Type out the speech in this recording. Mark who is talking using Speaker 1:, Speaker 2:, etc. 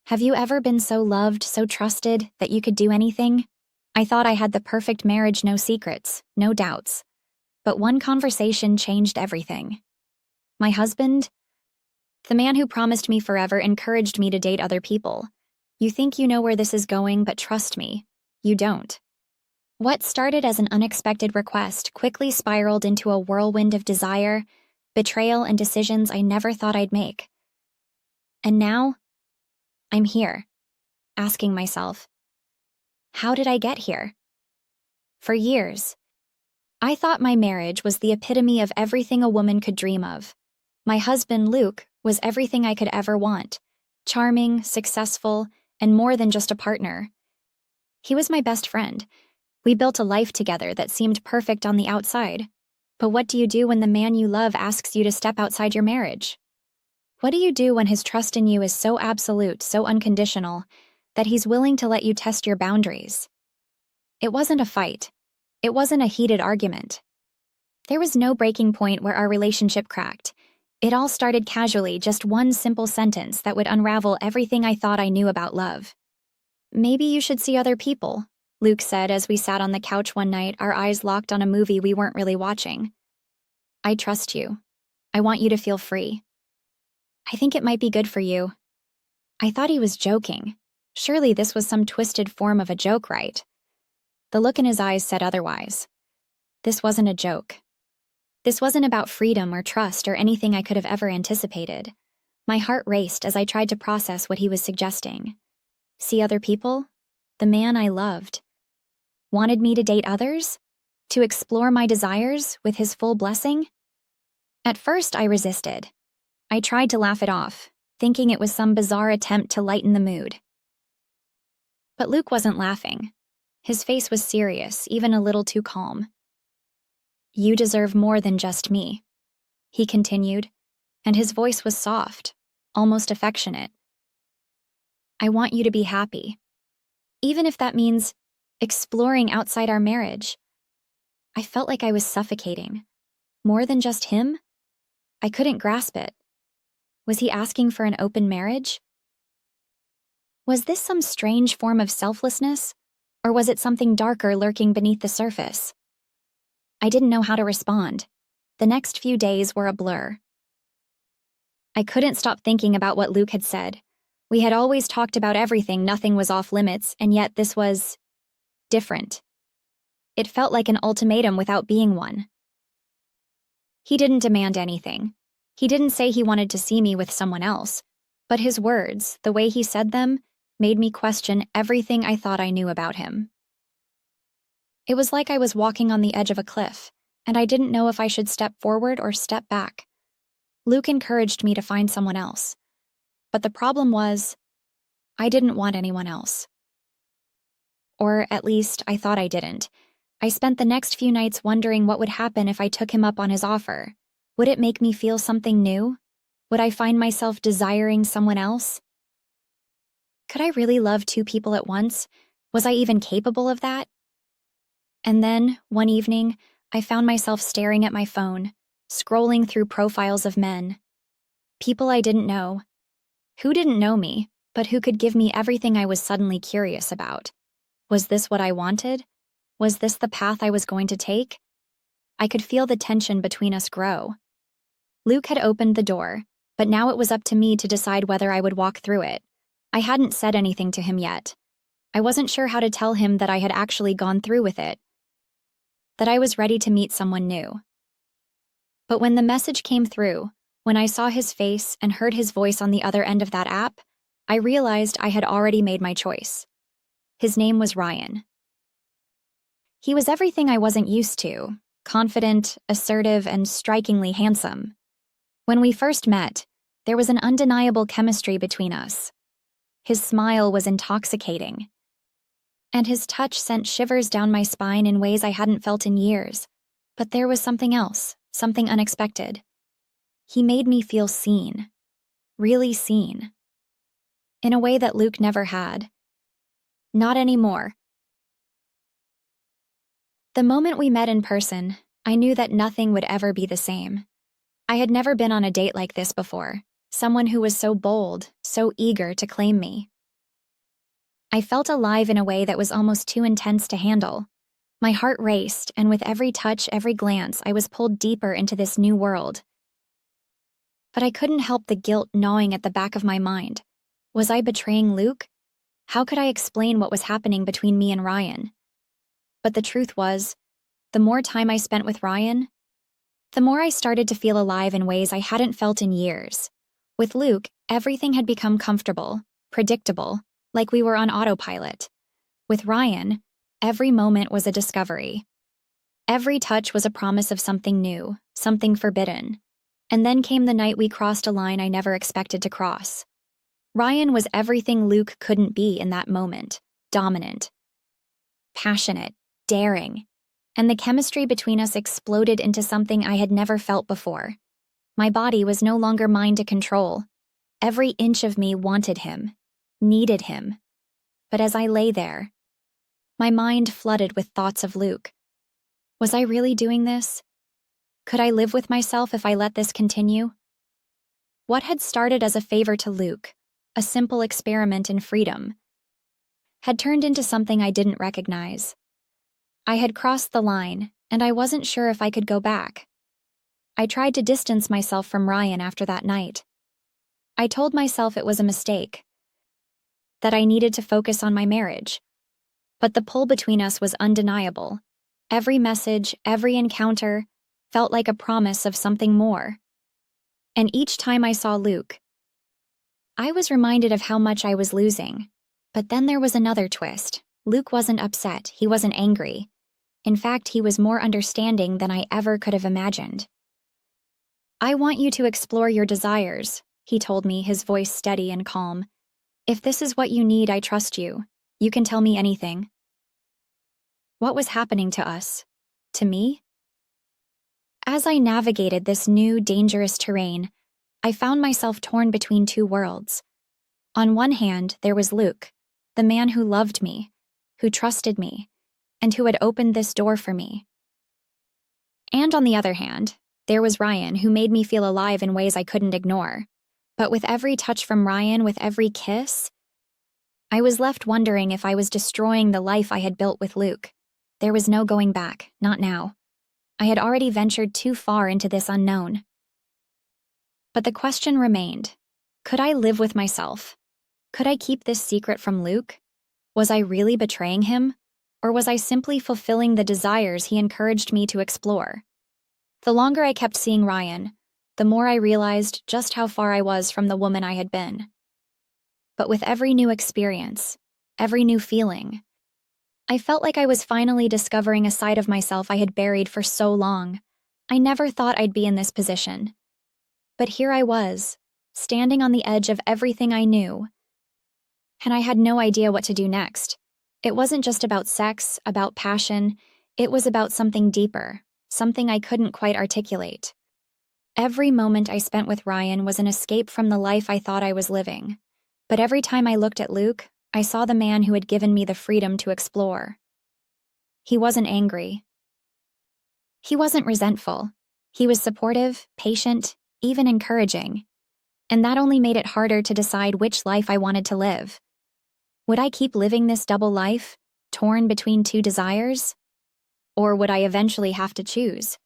Speaker 1: Have you ever been so loved, so trusted, that you could do anything? I thought I had the perfect marriage, no secrets, no doubts. But one conversation changed everything. My husband, the man who promised me forever, encouraged me to date other people. You think you know where this is going, but trust me, you don't. What started as an unexpected request quickly spiraled into a whirlwind of desire, betrayal, and decisions I never thought I'd make. And now, I'm here, asking myself, how did I get here? For years, I thought my marriage was the epitome of everything a woman could dream of. My husband, Luke, was everything I could ever want: charming, successful, and more than just a partner. He was my best friend. We built a life together that seemed perfect on the outside. But what do you do when the man you love asks you to step outside your marriage? What do you do when his trust in you is so absolute, so unconditional, that he's willing to let you test your boundaries? It wasn't a fight. It wasn't a heated argument. There was no breaking point where our relationship cracked. It all started casually, just one simple sentence that would unravel everything I thought I knew about love. Maybe you should see other people, Luke said as we sat on the couch one night, our eyes locked on a movie we weren't really watching. I trust you. I want you to feel free. I think it might be good for you. I thought he was joking. Surely this was some twisted form of a joke, right? The look in his eyes said otherwise. This wasn't a joke. This wasn't about freedom or trust or anything I could have ever anticipated. My heart raced as I tried to process what he was suggesting. See other people? The man I loved wanted me to date others? To explore my desires with his full blessing? At first, I resisted. I tried to laugh it off, thinking it was some bizarre attempt to lighten the mood. But Luke wasn't laughing. His face was serious, even a little too calm. You deserve more than just me, he continued, and his voice was soft, almost affectionate. I want you to be happy, even if that means exploring outside our marriage. I felt like I was suffocating. More than just him? I couldn't grasp it. Was he asking for an open marriage? Was this some strange form of selflessness, or was it something darker lurking beneath the surface? I didn't know how to respond. The next few days were a blur. I couldn't stop thinking about what Luke had said. We had always talked about everything, nothing was off limits, and yet this was different. It felt like an ultimatum without being one. He didn't demand anything. He didn't say he wanted to see me with someone else, but his words, the way he said them, made me question everything I thought I knew about him. It was like I was walking on the edge of a cliff, and I didn't know if I should step forward or step back. Luke encouraged me to find someone else. But the problem was, I didn't want anyone else. Or at least, I thought I didn't. I spent the next few nights wondering what would happen if I took him up on his offer. Would it make me feel something new? Would I find myself desiring someone else? Could I really love two people at once? Was I even capable of that? And then, one evening, I found myself staring at my phone, scrolling through profiles of men. People I didn't know. Who didn't know me, but who could give me everything I was suddenly curious about. Was this what I wanted? Was this the path I was going to take? I could feel the tension between us grow. Luke had opened the door, but now it was up to me to decide whether I would walk through it. I hadn't said anything to him yet. I wasn't sure how to tell him that I had actually gone through with it, that I was ready to meet someone new. But when the message came through, when I saw his face and heard his voice on the other end of that app, I realized I had already made my choice. His name was Ryan. He was everything I wasn't used to: confident, assertive, and strikingly handsome. When we first met, there was an undeniable chemistry between us. His smile was intoxicating, and his touch sent shivers down my spine in ways I hadn't felt in years. But there was something else, something unexpected. He made me feel seen, really seen, in a way that Luke never had. Not anymore. The moment we met in person, I knew that nothing would ever be the same. I had never been on a date like this before, someone who was so bold, so eager to claim me. I felt alive in a way that was almost too intense to handle. My heart raced, and with every touch, every glance, I was pulled deeper into this new world. But I couldn't help the guilt gnawing at the back of my mind. Was I betraying Luke? How could I explain what was happening between me and Ryan? But the truth was, the more time I spent with Ryan, the more I started to feel alive in ways I hadn't felt in years. With Luke, everything had become comfortable, predictable, like we were on autopilot. With Ryan, every moment was a discovery. Every touch was a promise of something new, something forbidden. And then came the night we crossed a line I never expected to cross. Ryan was everything Luke couldn't be in that moment: dominant, passionate, daring. And the chemistry between us exploded into something I had never felt before. My body was no longer mine to control. Every inch of me wanted him, needed him. But as I lay there, my mind flooded with thoughts of Luke. Was I really doing this? Could I live with myself if I let this continue? What had started as a favor to Luke, a simple experiment in freedom, had turned into something I didn't recognize. I had crossed the line, and I wasn't sure if I could go back. I tried to distance myself from Ryan after that night. I told myself it was a mistake, that I needed to focus on my marriage. But the pull between us was undeniable. Every message, every encounter, felt like a promise of something more. And each time I saw Luke, I was reminded of how much I was losing. But then there was another twist. Luke wasn't upset, he wasn't angry. In fact, he was more understanding than I ever could have imagined. "I want you to explore your desires," he told me, his voice steady and calm. "If this is what you need, I trust you. You can tell me anything." What was happening to us? To me? As I navigated this new, dangerous terrain, I found myself torn between two worlds. On one hand, there was Luke, the man who loved me, who trusted me, and who had opened this door for me. And on the other hand, there was Ryan, who made me feel alive in ways I couldn't ignore. But with every touch from Ryan, with every kiss, I was left wondering if I was destroying the life I had built with Luke. There was no going back, not now. I had already ventured too far into this unknown. But the question remained: could I live with myself? Could I keep this secret from Luke? Was I really betraying him? Or was I simply fulfilling the desires he encouraged me to explore? The longer I kept seeing Ryan, the more I realized just how far I was from the woman I had been. But with every new experience, every new feeling, I felt like I was finally discovering a side of myself I had buried for so long. I never thought I'd be in this position. But here I was, standing on the edge of everything I knew, and I had no idea what to do next. It wasn't just about sex, about passion. It was about something deeper, something I couldn't quite articulate. Every moment I spent with Ryan was an escape from the life I thought I was living. But every time I looked at Luke, I saw the man who had given me the freedom to explore. He wasn't angry. He wasn't resentful. He was supportive, patient, even encouraging. And that only made it harder to decide which life I wanted to live. Would I keep living this double life, torn between two desires? Or would I eventually have to choose?